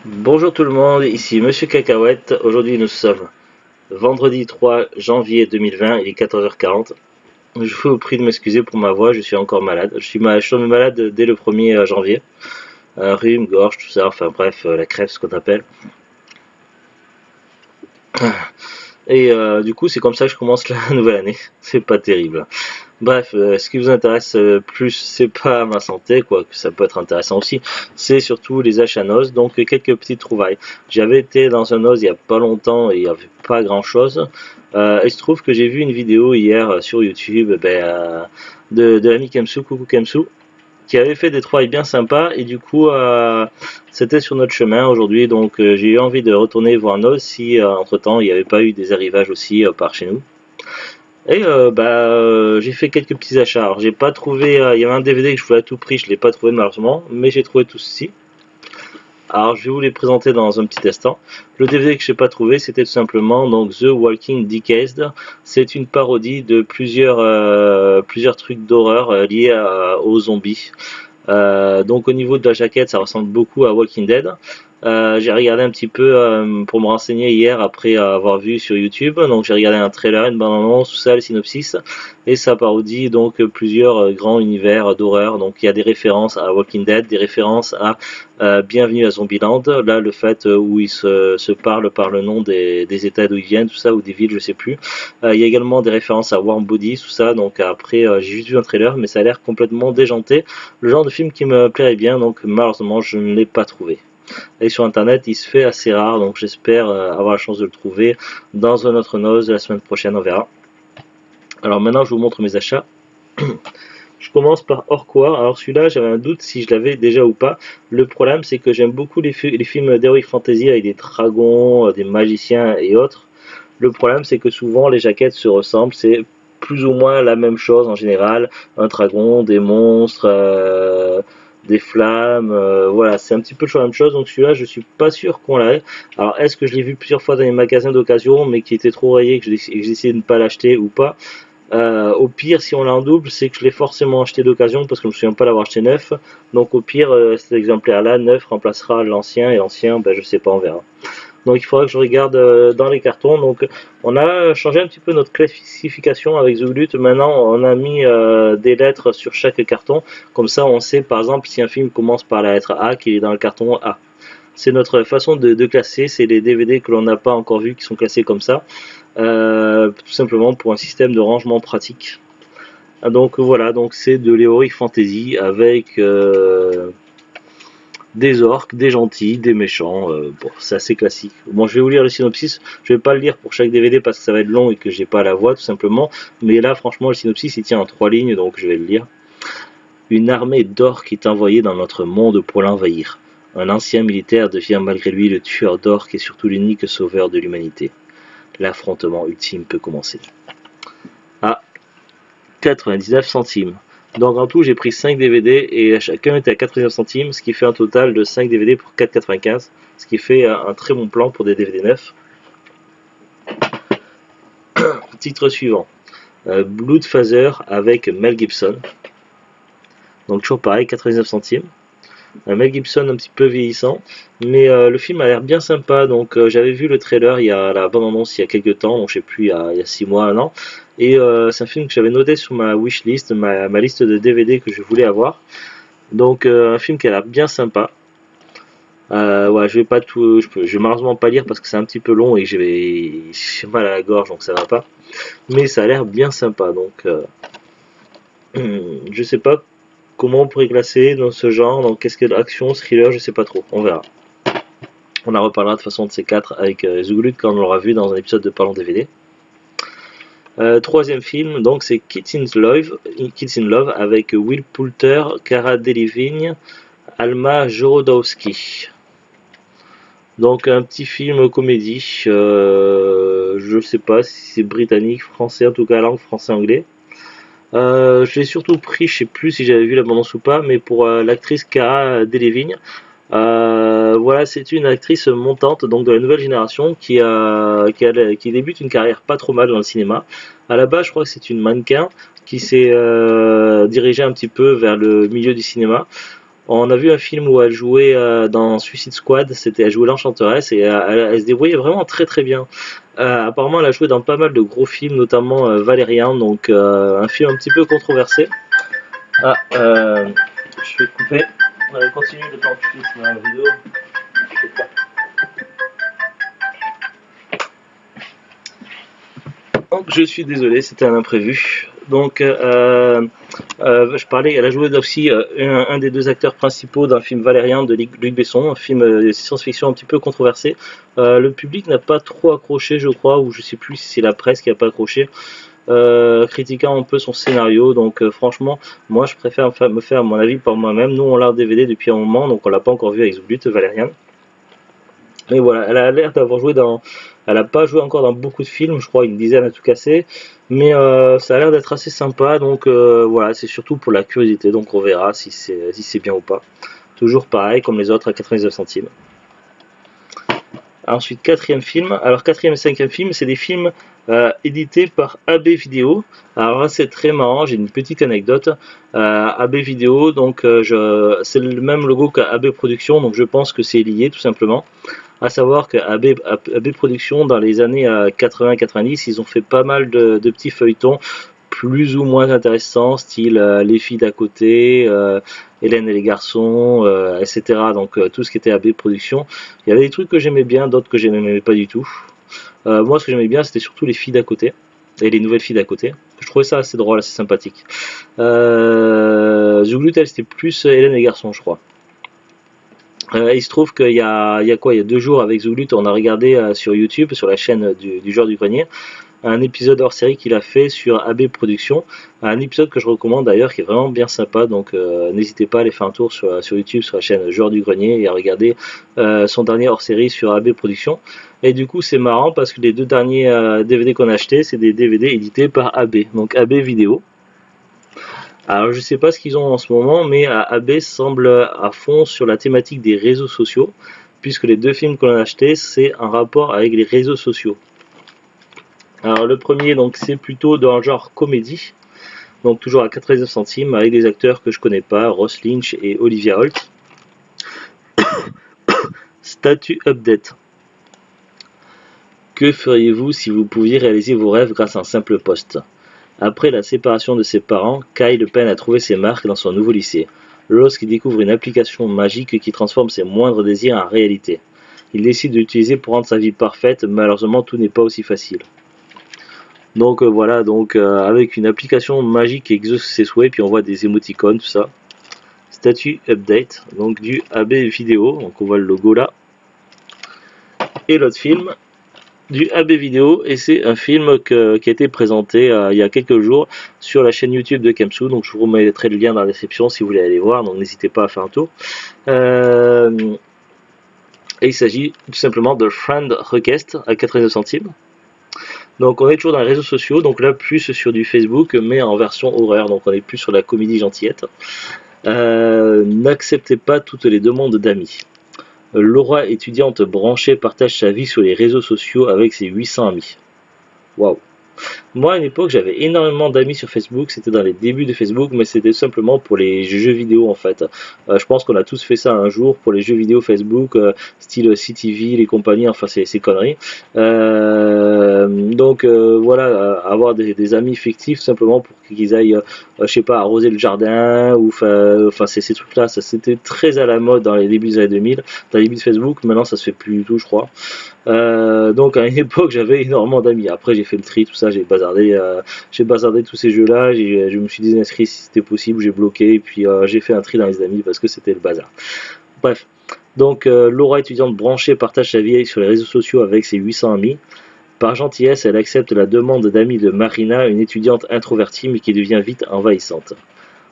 Bonjour tout le monde, ici Monsieur Cacahuète. Aujourd'hui nous sommes vendredi 3 janvier 2020, il est 14h40. Je vous prie de m'excuser pour ma voix, je suis encore malade. Je suis tombé malade dès le 1er janvier. Rhume, gorge, tout ça, enfin bref, la crève, ce qu'on appelle. Et du coup, c'est comme ça que je commence la nouvelle année. C'est pas terrible. Bref, ce qui vous intéresse plus, c'est pas ma santé, quoique ça peut être intéressant aussi, c'est surtout les achats noces, donc quelques petites trouvailles. J'avais été dans un noz il y a pas longtemps et il n'y avait pas grand chose. Il se trouve que j'ai vu une vidéo hier sur YouTube de l'ami Kemsu, coucou Kemsu, qui avait fait des trouvailles bien sympas et du coup c'était sur notre chemin aujourd'hui, donc j'ai eu envie de retourner voir Noz si entre temps il n'y avait pas eu des arrivages aussi par chez nous. Et j'ai fait quelques petits achats. Alors j'ai pas trouvé, il y avait un DVD que je voulais à tout prix, je l'ai pas trouvé malheureusement, mais j'ai trouvé tout ceci. Alors je vais vous les présenter dans un petit instant. Le DVD que je n'ai pas trouvé, c'était tout simplement donc The Walking Decades. C'est une parodie de plusieurs trucs d'horreur liés aux zombies. Donc au niveau de la jaquette, ça ressemble beaucoup à Walking Dead. J'ai regardé un petit peu pour me renseigner hier après avoir vu sur YouTube. Donc j'ai regardé un trailer, une bande-annonce, tout ça, le synopsis, et ça parodie donc plusieurs grands univers d'horreur. Donc il y a des références à Walking Dead, des références à Bienvenue à Zombieland. Là, le fait où ils se parlent par le nom des États d'où ils viennent, tout ça, ou des villes, je sais plus. Il y a également des références à Warm Bodies, tout ça. Donc après, j'ai juste vu un trailer, mais ça a l'air complètement déjanté. Le genre de film qui me plairait bien, donc malheureusement, je ne l'ai pas trouvé. Et sur internet, il se fait assez rare, donc j'espère avoir la chance de le trouver dans un autre nose la semaine prochaine, on verra. Alors maintenant, je vous montre mes achats. Je commence par Orquar. Alors celui-là, j'avais un doute si je l'avais déjà ou pas. Le problème, c'est que j'aime beaucoup les films d'heroic fantasy avec des dragons, des magiciens et autres. Le problème, c'est que souvent les jaquettes se ressemblent. C'est plus ou moins la même chose en général. Un dragon, des monstres, des flammes. Voilà, c'est un petit peu toujours la même chose. Donc celui-là, je suis pas sûr qu'on l'ait. Alors, est-ce que je l'ai vu plusieurs fois dans les magasins d'occasion, mais qui était trop rayé, que j'ai essayé de ne pas l'acheter ou pas? Au pire, si on l'a en double, c'est que je l'ai forcément acheté d'occasion parce que je me souviens pas l'avoir acheté neuf. Donc au pire, cet exemplaire-là, neuf, remplacera l'ancien et l'ancien, ben, je sais pas, on verra. Donc il faudra que je regarde dans les cartons. Donc on a changé un petit peu notre classification avec Zoolut. Maintenant, on a mis des lettres sur chaque carton. Comme ça, on sait par exemple si un film commence par la lettre A, qu'il est dans le carton A. C'est notre façon de classer. C'est les DVD que l'on n'a pas encore vus qui sont classés comme ça. Tout simplement pour un système de rangement pratique. Donc voilà, donc c'est de l'Heroic Fantasy avec des orques, des gentils, des méchants. Bon, c'est assez classique. Bon, je vais vous lire le synopsis. Je vais pas le lire pour chaque DVD parce que ça va être long et que j'ai pas la voix tout simplement. Mais là, franchement, le synopsis il tient en 3 lignes, donc je vais le lire. Une armée d'orques est envoyée dans notre monde pour l'envahir. Un ancien militaire devient malgré lui le tueur d'orques et surtout l'unique sauveur de l'humanité. L'affrontement ultime peut commencer. À 99 centimes. Donc en tout, j'ai pris 5 DVD et chacun était à 99 centimes, ce qui fait un total de 5 DVD pour 4,95, ce qui fait un très bon plan pour des DVD neufs. Titre suivant. Bloodfather avec Mel Gibson. Donc toujours pareil, 99 centimes. Mel Gibson un petit peu vieillissant, mais le film a l'air bien sympa. Donc j'avais vu le trailer, il y a la bande-annonce il y a quelques temps, donc je sais plus, il y a 6 mois, 1 an, et c'est un film que j'avais noté sur ma wishlist, ma liste de DVD que je voulais avoir. Donc un film qui a l'air bien sympa. Ouais, je vais pas tout, je vais malheureusement pas lire parce que c'est un petit peu long et que j'ai mal à la gorge, donc ça va pas. Mais ça a l'air bien sympa, donc je sais pas comment on pourrait classer dans ce genre, donc qu'est-ce que l'action, thriller, je sais pas trop, on verra. On en reparlera de façon de ces 4 avec Zoulut quand on l'aura vu dans un épisode de Parlons DVD. Troisième film, donc c'est Kids in Love avec Will Poulter, Cara Delevingne, Alma Jorodowski. Donc un petit film comédie, je sais pas si c'est britannique, français, en tout cas langue français-anglais. Je l'ai surtout pris, je sais plus si j'avais vu l'abondance ou pas, mais pour l'actrice Cara Delevingne. Voilà, c'est une actrice montante, donc de la nouvelle génération, qui débute une carrière pas trop mal dans le cinéma. À la base, je crois que c'est une mannequin qui s'est dirigée un petit peu vers le milieu du cinéma. On a vu un film où elle jouait dans Suicide Squad, elle jouait l'Enchanteresse et elle se débrouillait vraiment très très bien. Apparemment, elle a joué dans pas mal de gros films, notamment Valérian, donc un film un petit peu controversé. Ah, je vais couper. On va continuer le temps que je filme la vidéo. Donc, je suis désolé, c'était un imprévu. Donc, je parlais, elle a joué aussi un des deux acteurs principaux d'un film Valérian de Luc Besson, un film de science-fiction un petit peu controversé. Le public n'a pas trop accroché, je crois, ou je sais plus si c'est la presse qui n'a pas accroché, critiquant un peu son scénario. Donc, franchement, moi je préfère me faire mon avis par moi-même. Nous, on l'a en DVD depuis un moment, donc on l'a pas encore vu avec Zoulut, Valérian. Mais voilà, elle a l'air d'avoir joué dans. Elle n'a pas joué encore dans beaucoup de films, je crois une dizaine à tout casser. Mais ça a l'air d'être assez sympa, donc voilà, c'est surtout pour la curiosité. Donc on verra si c'est bien ou pas. Toujours pareil, comme les autres à 99 centimes. Ensuite, quatrième film. Alors, quatrième et cinquième film, c'est des films édités par AB Vidéo. Alors là, c'est très marrant, j'ai une petite anecdote. AB Vidéo, donc c'est le même logo qu'AB Productions, donc je pense que c'est lié tout simplement. À savoir que AB Productions, dans les années 80-90, ils ont fait pas mal de petits feuilletons plus ou moins intéressants, style Les filles d'à côté, Hélène et les garçons, etc. Donc tout ce qui était AB Productions. Il y avait des trucs que j'aimais bien, d'autres que j'aimais pas du tout. Moi, ce que j'aimais bien, c'était surtout les filles d'à côté et les nouvelles filles d'à côté. Je trouvais ça assez drôle, assez sympathique. Zouglut, c'était plus Hélène et les garçons, je crois. Il se trouve qu'il y a 2 jours avec Zoulut, on a regardé sur YouTube, sur la chaîne du Joueur du Grenier, un épisode hors série qu'il a fait sur AB Productions, un épisode que je recommande d'ailleurs qui est vraiment bien sympa, donc n'hésitez pas à aller faire un tour sur YouTube, sur la chaîne Joueur du Grenier et à regarder son dernier hors série sur AB Productions. Et du coup c'est marrant parce que les 2 derniers DVD qu'on a achetés, c'est des DVD édités par AB, donc AB Vidéo. Alors je sais pas ce qu'ils ont en ce moment, mais AB semble à fond sur la thématique des réseaux sociaux, puisque les 2 films qu'on a achetés, c'est un rapport avec les réseaux sociaux. Alors le premier, donc c'est plutôt dans le genre comédie, donc toujours à 99 centimes, avec des acteurs que je connais pas, Ross Lynch et Olivia Holt. Statut Update. Que feriez-vous si vous pouviez réaliser vos rêves grâce à un simple poste? Après la séparation de ses parents, Kyle peine à trouver ses marques dans son nouveau lycée, lorsqu'il découvre une application magique qui transforme ses moindres désirs en réalité. Il décide de l'utiliser pour rendre sa vie parfaite, mais malheureusement tout n'est pas aussi facile. Donc voilà, avec une application magique qui exauce ses souhaits, puis on voit des émoticônes, tout ça. Statut Update, donc du AB Vidéo, donc on voit le logo là. Et l'autre film, du AB Vidéo, et c'est un film qui a été présenté il y a quelques jours sur la chaîne YouTube de Kemsu, donc je vous remettrai le lien dans la description si vous voulez aller voir, donc n'hésitez pas à faire un tour. Et il s'agit tout simplement de Friend Request à 99 centimes. Donc on est toujours dans les réseaux sociaux, donc là plus sur du Facebook, mais en version horreur, donc on est plus sur la comédie gentillette. N'acceptez pas toutes les demandes d'amis. Laura, étudiante branchée, partage sa vie sur les réseaux sociaux avec ses 800 amis. Waouh! Moi, à une époque, j'avais énormément d'amis sur Facebook, c'était dans les débuts de Facebook, mais c'était simplement pour les jeux vidéo en fait. Je pense qu'on a tous fait ça un jour pour les jeux vidéo Facebook, style CTV, les compagnies, enfin ces conneries. Voilà, avoir des amis fictifs simplement pour qu'ils aillent, je sais pas, arroser le jardin, ou enfin ces trucs-là, ça c'était très à la mode dans les débuts des années 2000, dans les débuts de Facebook, maintenant ça se fait plus du tout, je crois. Donc à une époque j'avais énormément d'amis. Après j'ai fait le tri, tout ça, j'ai bazardé tous ces jeux-là. Je me suis désinscrit si c'était possible, j'ai bloqué et puis j'ai fait un tri dans les amis parce que c'était le bazar. Bref, donc Laura, étudiante branchée, partage sa vie sur les réseaux sociaux avec ses 800 amis. Par gentillesse, elle accepte la demande d'amis de Marina, une étudiante introvertie mais qui devient vite envahissante.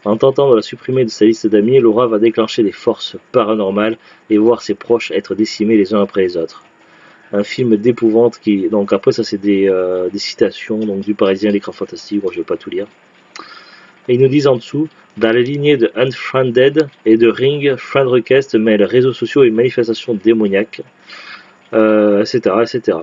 En tentant de la supprimer de sa liste d'amis, Laura va déclencher des forces paranormales et voir ses proches être décimés les uns après les autres. Un film d'épouvante qui, donc après ça c'est des citations donc du Parisien, l'écran fantastique, bon je vais pas tout lire. Et ils nous disent en dessous, dans la lignée de Unfriended et de Ring, Friend Request mêle réseaux sociaux et manifestations démoniaques, etc., etc.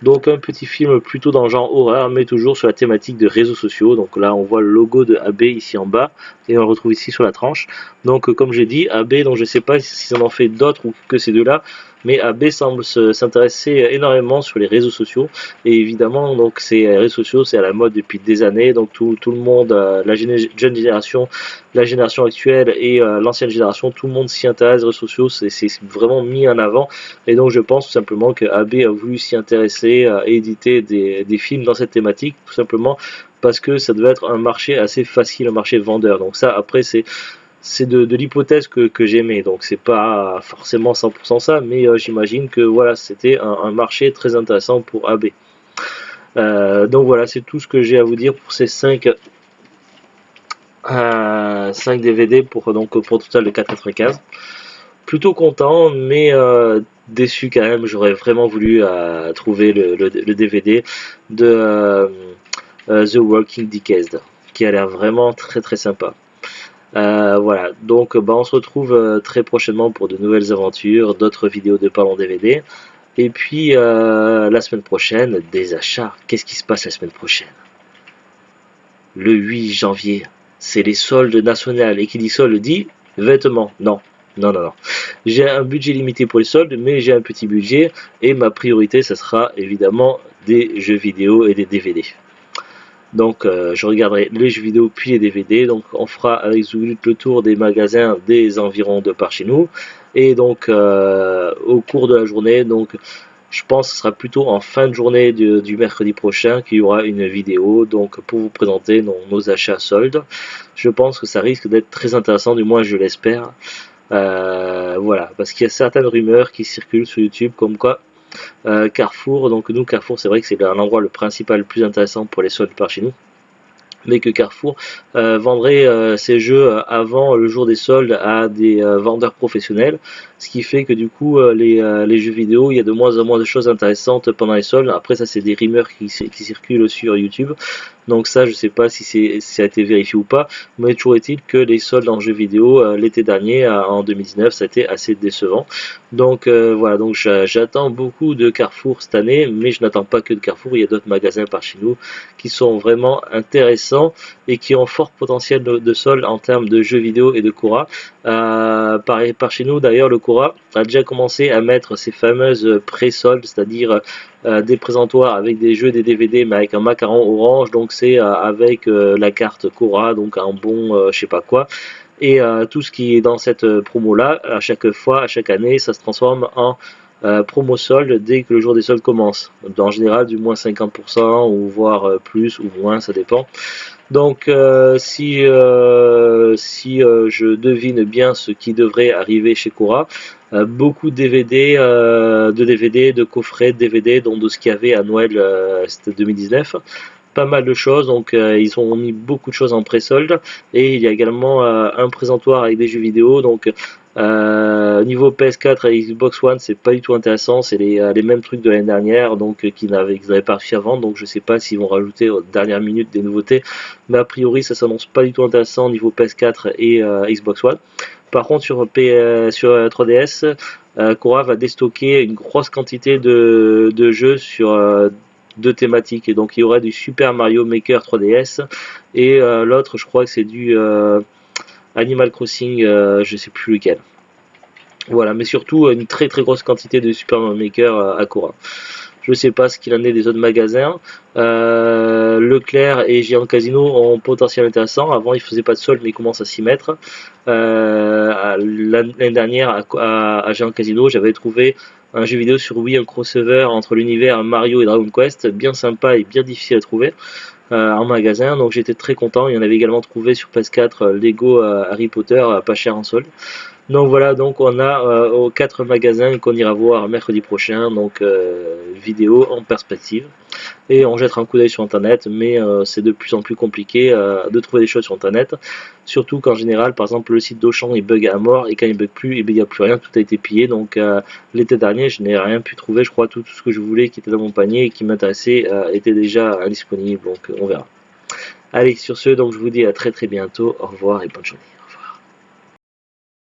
Donc un petit film plutôt dans le genre horreur, mais toujours sur la thématique de réseaux sociaux. Donc là, on voit le logo de AB ici en bas, et on le retrouve ici sur la tranche. Donc comme j'ai dit, AB, donc je ne sais pas s'ils en ont fait d'autres ou que ces deux-là, mais AB semble s'intéresser énormément sur les réseaux sociaux. Et évidemment, donc ces réseaux sociaux, c'est à la mode depuis des années. Donc tout le monde, la jeune génération, la génération actuelle et l'ancienne génération, tout le monde s'y intéresse. Les réseaux sociaux, c'est vraiment mis en avant. Et donc je pense tout simplement que AB a voulu s'y intéresser à éditer des films dans cette thématique, tout simplement parce que ça devait être un marché assez facile, un marché vendeur. Donc ça, après, c'est de l'hypothèse que j'aimais, donc c'est pas forcément 100% ça, mais j'imagine que voilà, c'était un marché très intéressant pour AB. Donc voilà, c'est tout ce que j'ai à vous dire pour ces 5 DVD pour un total de 4,95. Plutôt content, mais déçu quand même. J'aurais vraiment voulu trouver le DVD de The Walking Decade, qui a l'air vraiment très très sympa. Voilà, donc on se retrouve très prochainement pour de nouvelles aventures, d'autres vidéos de Parlons DVD. Et puis la semaine prochaine, des achats. Qu'est-ce qui se passe la semaine prochaine? Le 8 janvier, c'est les soldes nationales. Et qui dit solde dit vêtements. Non, non, non, non. J'ai un budget limité pour les soldes, mais j'ai un petit budget. Et ma priorité, ça sera évidemment des jeux vidéo et des DVD. Donc je regarderai les jeux vidéo puis les DVD. Donc on fera avec Zoulut le tour des magasins des environs de par chez nous. Et donc au cours de la journée, donc je pense que ce sera plutôt en fin de journée du mercredi prochain qu'il y aura une vidéo donc pour vous présenter nos achats soldes. Je pense que ça risque d'être très intéressant, du moins je l'espère. Voilà, parce qu'il y a certaines rumeurs qui circulent sur YouTube comme quoi Carrefour, donc nous Carrefour c'est vrai que c'est l'endroit le principal le plus intéressant pour les soldes par chez nous, mais que Carrefour vendrait ces jeux avant le jour des soldes à des vendeurs professionnels, ce qui fait que du coup les jeux vidéo, il y a de moins en moins de choses intéressantes pendant les soldes. Après ça c'est des rumeurs qui circulent sur YouTube, donc ça je sais pas si ça a été vérifié ou pas, mais toujours est-il que les soldes en jeux vidéo l'été dernier en 2019 ça a été assez décevant. Donc voilà, donc j'attends beaucoup de Carrefour cette année, mais je n'attends pas que de Carrefour, il y a d'autres magasins par chez nous qui sont vraiment intéressants et qui ont fort potentiel de solde en termes de jeux vidéo et de Cora. Par chez nous d'ailleurs, le Cora a déjà commencé à mettre ses fameuses pré-soldes, c'est-à-dire des présentoirs avec des jeux, des DVD, mais avec un macaron orange, donc c'est avec la carte Cora, donc un bon je sais pas quoi. Et tout ce qui est dans cette promo là, à chaque fois, à chaque année, ça se transforme en promo solde dès que le jour des soldes commence. En général du moins 50% ou voire plus ou moins, ça dépend. Donc si je devine bien ce qui devrait arriver chez Cora, beaucoup de DVD, de coffrets de DVD, dont de ce qu'il y avait à Noël, c'était 2019. Pas mal de choses, donc ils ont mis beaucoup de choses en pré-solde, et il y a également un présentoir avec des jeux vidéo. Donc niveau PS4 et Xbox One, c'est pas du tout intéressant, c'est les mêmes trucs de l'année dernière, donc qu'ils n'avaient pas réussi à vendre. Donc je sais pas s'ils vont rajouter aux dernières minutes des nouveautés, mais a priori ça s'annonce pas du tout intéressant niveau PS4 et Xbox One. Par contre sur 3DS, Cora va déstocker une grosse quantité de jeux sur deux thématiques, et donc il y aura du Super Mario Maker 3DS et l'autre je crois que c'est du Animal Crossing, je sais plus lequel. Voilà, mais surtout une très très grosse quantité de Super Mario Maker à Cora. Je sais pas ce qu'il en est des autres magasins. Leclerc et Géant Casino ont un potentiel intéressant. Avant, ils faisaient pas de solde, mais ils commencent à s'y mettre. L'année dernière, à Géant Casino, j'avais trouvé un jeu vidéo sur Wii, un crossover entre l'univers Mario et Dragon Quest, bien sympa et bien difficile à trouver en magasin. Donc j'étais très content. Il y en avait également trouvé sur PS4 Lego Harry Potter pas cher en solde. Donc voilà, donc on a aux 4 magasins qu'on ira voir mercredi prochain, donc vidéo en perspective. Et on jettera un coup d'œil sur internet, mais c'est de plus en plus compliqué de trouver des choses sur internet. Surtout qu'en général, par exemple, le site d'Auchan il bug à mort, et quand il bug plus, il n'y a plus rien, tout a été pillé. Donc l'été dernier, je n'ai rien pu trouver, je crois tout ce que je voulais qui était dans mon panier et qui m'intéressait était déjà indisponible, donc on verra. Allez, sur ce, donc je vous dis à très très bientôt, au revoir et bonne journée.